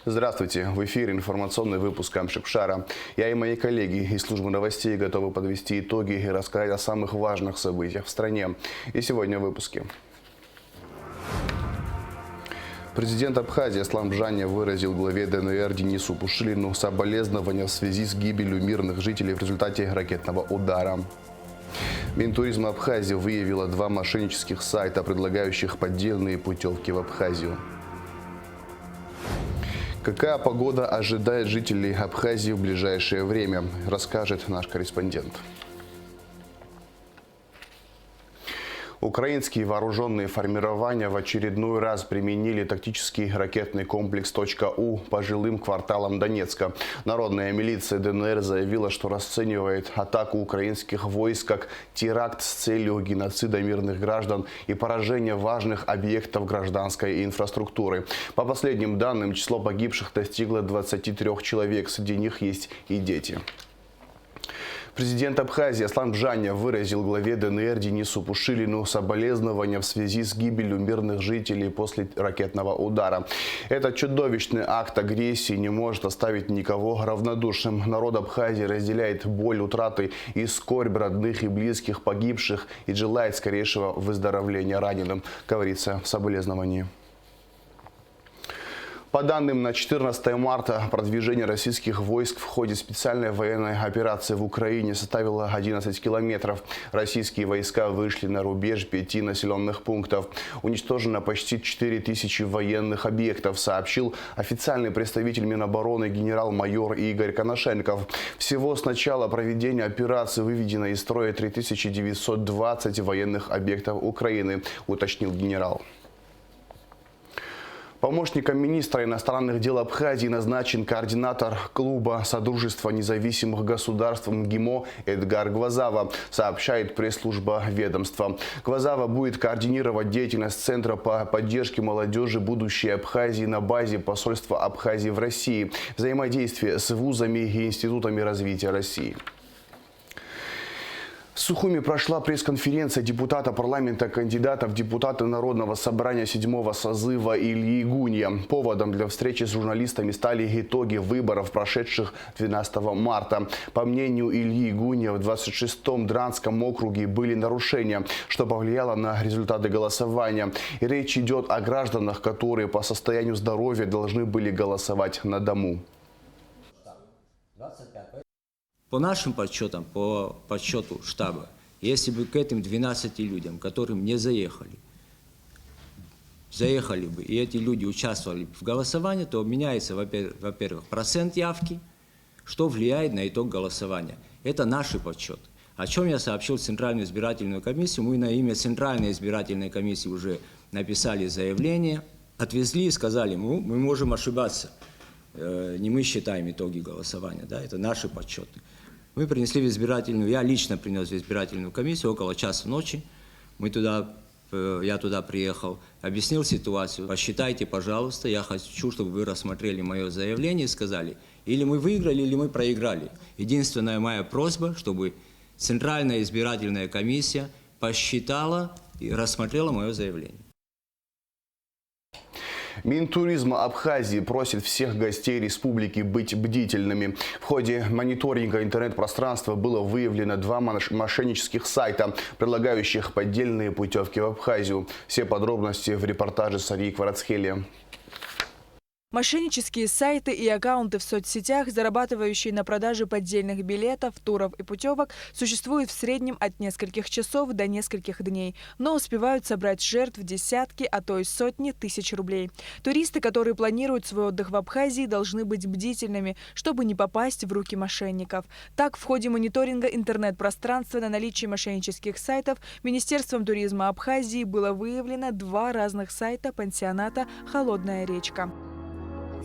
Здравствуйте! В эфире информационный выпуск Амшикшара. Я и мои коллеги из службы новостей готовы подвести итоги и рассказать о самых важных событиях в стране. И сегодня в выпуске. Президент Абхазии Аслан Бжаня выразил главе ДНР Денису Пушилину соболезнования в связи с гибелью мирных жителей в результате ракетного удара. Минтуризм Абхазии выявила 2 мошеннических сайта, предлагающих поддельные путевки в Абхазию. Какая погода ожидает жителей Абхазии в ближайшее время, расскажет наш корреспондент. Украинские вооруженные формирования в очередной раз применили тактический ракетный комплекс «У» по жилым кварталам Донецка. Народная милиция ДНР заявила, что расценивает атаку украинских войск как теракт с целью геноцида мирных граждан и поражения важных объектов гражданской инфраструктуры. По последним данным, число погибших достигло 23 человек, среди них есть и дети. Президент Абхазии Аслан Бжаня выразил главе ДНР Денису Пушилину соболезнования в связи с гибелью мирных жителей после ракетного удара. Этот чудовищный акт агрессии не может оставить никого равнодушным. Народ Абхазии разделяет боль утраты и скорбь родных и близких погибших и желает скорейшего выздоровления раненым, говорится в соболезновании. По данным на 14 марта, продвижение российских войск в ходе специальной военной операции в Украине составило 11 километров. Российские войска вышли на рубеж 5 населенных пунктов. Уничтожено почти 4000 военных объектов, сообщил официальный представитель Минобороны генерал-майор Игорь Коношенков. Всего с начала проведения операции выведено из строя 3920 военных объектов Украины, уточнил генерал. Помощником министра иностранных дел Абхазии назначен координатор клуба Содружества независимых государств МГИМО Эдгар Гвазава, сообщает пресс-служба ведомства. Гвазава будет координировать деятельность Центра по поддержке молодежи будущей Абхазии на базе посольства Абхазии в России, взаимодействие с вузами и институтами развития России. В Сухуми прошла пресс-конференция депутата парламента, кандидата в депутаты Народного собрания 7-го созыва Ильи Гунья. Поводом для встречи с журналистами стали итоги выборов, прошедших 12 марта. По мнению Ильи Гунья, в 26-м Дранском округе были нарушения, что повлияло на результаты голосования. И речь идет о гражданах, которые по состоянию здоровья должны были голосовать на дому. По нашим подсчетам, по подсчету штаба, если бы к этим 12 людям, которым не заехали бы, и эти люди участвовали в голосовании, то меняется, во-первых, процент явки, что влияет на итог голосования. Это наши подсчеты. О чем я сообщил в Центральную избирательную комиссию. Мы на имя Центральной избирательной комиссии уже написали заявление, отвезли и сказали, мы можем ошибаться. Не мы считаем итоги голосования, да, это наши подсчеты. Мы принесли в избирательную, я лично принес в избирательную комиссию около часа ночи. Я туда приехал, объяснил ситуацию. Посчитайте, пожалуйста, я хочу, чтобы вы рассмотрели мое заявление и сказали, или мы выиграли, или мы проиграли. Единственная моя просьба, чтобы Центральная избирательная комиссия посчитала и рассмотрела мое заявление. Минтуризм Абхазии просит всех гостей республики быть бдительными. В ходе мониторинга интернет-пространства было выявлено 2 мошеннических сайта, предлагающих поддельные путевки в Абхазию. Все подробности в репортаже Сарии Кварацхели. Мошеннические сайты и аккаунты в соцсетях, зарабатывающие на продаже поддельных билетов, туров и путевок, существуют в среднем от нескольких часов до нескольких дней, но успевают собрать жертв десятки, а то и сотни тысяч рублей. Туристы, которые планируют свой отдых в Абхазии, должны быть бдительными, чтобы не попасть в руки мошенников. Так, в ходе мониторинга интернет-пространства на наличие мошеннических сайтов Министерством туризма Абхазии было выявлено 2 разных сайта пансионата «Холодная речка».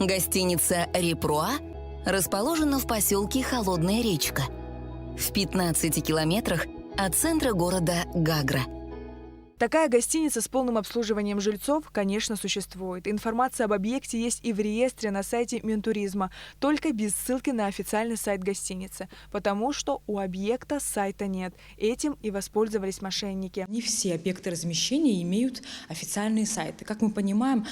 Гостиница «Репруа» расположена в поселке Холодная речка, в 15 километрах от центра города Гагра. Такая гостиница с полным обслуживанием жильцов, конечно, существует. Информация об объекте есть и в реестре на сайте Минтуризма, только без ссылки на официальный сайт гостиницы, потому что у объекта сайта нет. Этим и воспользовались мошенники. Не все объекты размещения имеют официальные сайты. Как мы понимаем,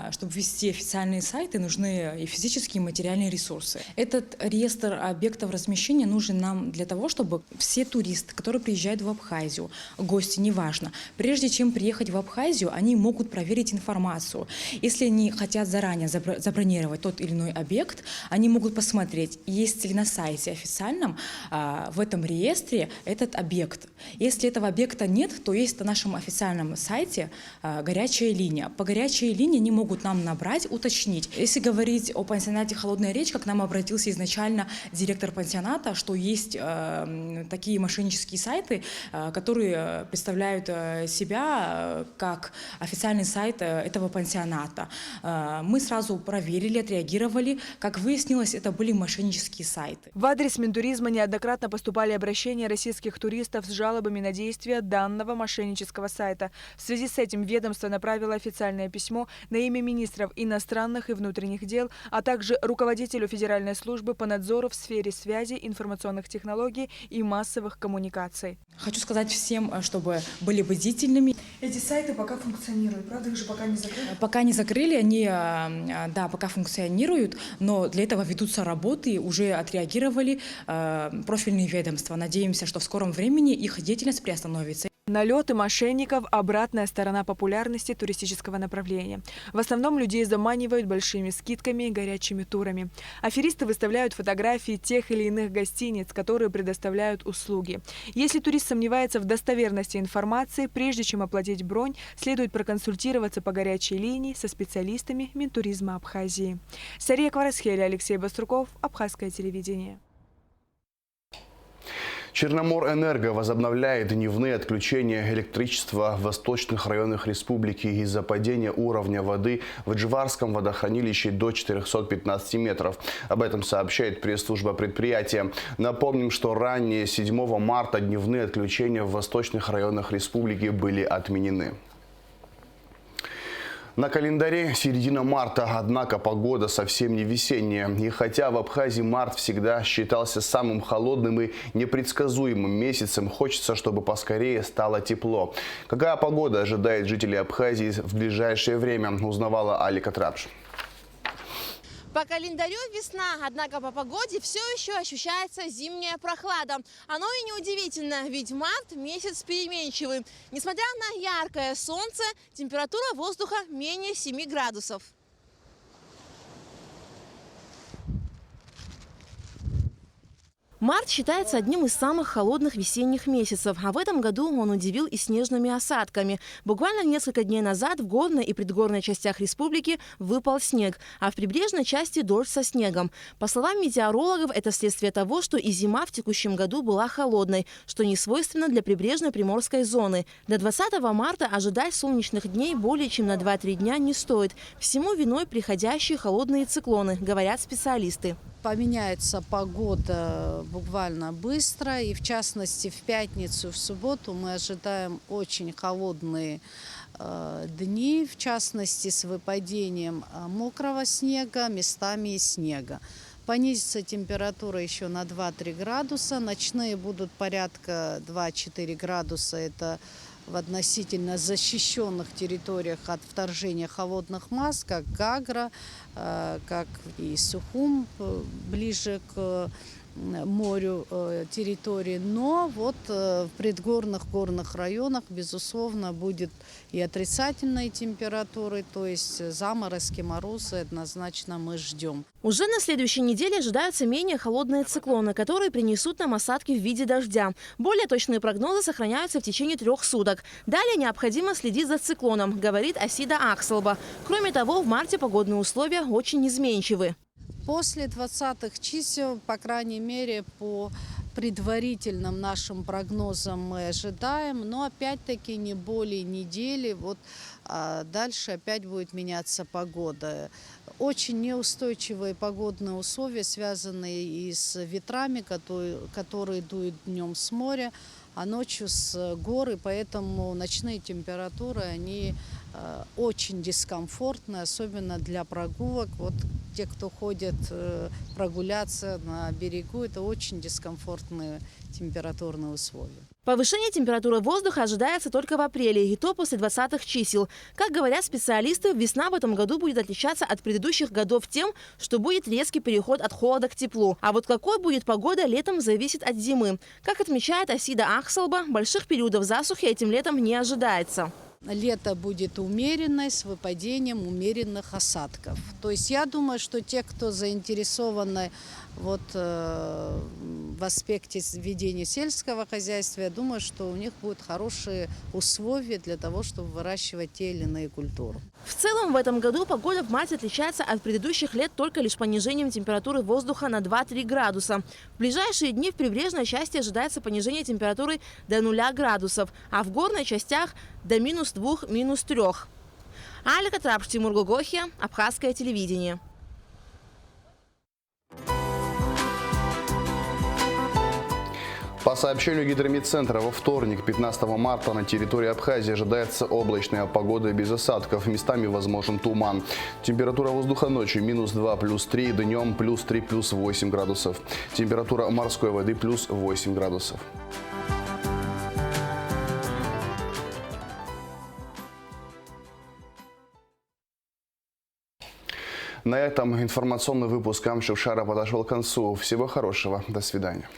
чтобы ввести официальные сайты, нужны и физические, и материальные ресурсы. Этот реестр объектов размещения нужен нам для того, чтобы все туристы, которые приезжают в Абхазию, гости, неважно, прежде чем приехать в Абхазию, они могут проверить информацию. Если они хотят заранее забронировать тот или иной объект, они могут посмотреть, есть ли на сайте официальном в этом реестре этот объект. Если этого объекта нет, то есть на нашем официальном сайте горячая линия. По горячей линии они могут нам набрать, уточнить. Если говорить о пансионате «Холодная речка», к нам обратился изначально директор пансионата, что есть такие мошеннические сайты, которые представляют себя как официальный сайт этого пансионата. Мы сразу проверили, отреагировали. Как выяснилось, это были мошеннические сайты. В адрес Минтуризма неоднократно поступали обращения российских туристов с жалобами на действия данного мошеннического сайта. В связи с этим ведомство направило официальное письмо на имя министров иностранных и внутренних дел, а также руководителю Федеральной службы по надзору в сфере связи, информационных технологий и массовых коммуникаций. Хочу сказать всем, чтобы были бдительными. Эти сайты пока функционируют, правда, их же пока не закрыли? Пока не закрыли, они, да, пока функционируют, но для этого ведутся работы, уже отреагировали профильные ведомства. Надеемся, что в скором времени их деятельность приостановится. Налеты мошенников – обратная сторона популярности туристического направления. В основном людей заманивают большими скидками и горячими турами. Аферисты выставляют фотографии тех или иных гостиниц, которые предоставляют услуги. Если турист сомневается в достоверности информации, прежде чем оплатить бронь, следует проконсультироваться по горячей линии со специалистами Минтуризма Абхазии. Сария Кварасхели, Алексей Баструков, Абхазское телевидение. Черноморэнерго возобновляет дневные отключения электричества в восточных районах республики из-за падения уровня воды в Эджварском водохранилище до 415 метров. Об этом сообщает пресс-служба предприятия. Напомним, что ранее 7 марта дневные отключения в восточных районах республики были отменены. На календаре середина марта, однако погода совсем не весенняя. И хотя в Абхазии март всегда считался самым холодным и непредсказуемым месяцем, хочется, чтобы поскорее стало тепло. Какая погода ожидает жителей Абхазии в ближайшее время, узнавала Алика Трабш. По календарю весна, однако по погоде все еще ощущается зимняя прохлада. Оно и неудивительно, ведь март месяц переменчивый. Несмотря на яркое солнце, температура воздуха менее 7 градусов. Март считается одним из самых холодных весенних месяцев, а в этом году он удивил и снежными осадками. Буквально несколько дней назад в горной и предгорной частях республики выпал снег, а в прибрежной части дождь со снегом. По словам метеорологов, это следствие того, что и зима в текущем году была холодной, что не свойственно для прибрежной приморской зоны. До 20 марта ожидать солнечных дней более чем на 2-3 дня не стоит. Всему виной приходящие холодные циклоны, говорят специалисты. Поменяется погода буквально быстро, и в частности в пятницу, в субботу мы ожидаем очень холодные дни, в частности с выпадением мокрого снега, местами и снега. Понизится температура еще на 2-3 градуса, ночные будут порядка 2-4 градуса, это в относительно защищенных территориях от вторжения холодных масс, как Гагра, как и Сухум, ближе к морю территории. Но вот в предгорных горных районах, безусловно, будет и отрицательные температуры, то есть заморозки, морозы однозначно мы ждем. Уже на следующей неделе ожидаются менее холодные циклоны, которые принесут нам осадки в виде дождя. Более точные прогнозы сохраняются в течение 3 суток. Далее необходимо следить за циклоном, говорит Асида Акселба. Кроме того, в марте погодные условия очень изменчивы. После 20-х чисел, по крайней мере, по предварительным нашим прогнозам мы ожидаем, но опять-таки не более недели, вот дальше опять будет меняться погода. Очень неустойчивые погодные условия, связанные и с ветрами, которые дуют днем с моря, а ночью с гор, и поэтому ночные температуры, они очень дискомфортны, особенно для прогулок. Вот те, кто ходят прогуляться на берегу, это очень дискомфортные температурные условия. Повышение температуры воздуха ожидается только в апреле, и то после 20-х чисел. Как говорят специалисты, весна в этом году будет отличаться от предыдущих годов тем, что будет резкий переход от холода к теплу. А вот какой будет погода летом, зависит от зимы. Как отмечает Асида Ахсалба, больших периодов засухи этим летом не ожидается. Лето будет умеренное, с выпадением умеренных осадков. То есть я думаю, что те, кто заинтересованы в аспекте ведения сельского хозяйства, я думаю, что у них будут хорошие условия для того, чтобы выращивать те или иные культуры. В целом в этом году погода в марте отличается от предыдущих лет только лишь понижением температуры воздуха на 2-3 градуса. В ближайшие дни в прибрежной части ожидается понижение температуры до 0 градусов, а в горных частях до -2, -3. Алика Трапш, Тимур Гогохи, Абхазское телевидение. По сообщению Гидромедцентра, во вторник, 15 марта, на территории Абхазии ожидается облачная погода без осадков. Местами возможен туман. Температура воздуха ночью -2 +3, днем +3 +8 градусов. Температура морской воды +8 градусов. На этом информационный выпуск Амшевшара подошел к концу. Всего хорошего. До свидания.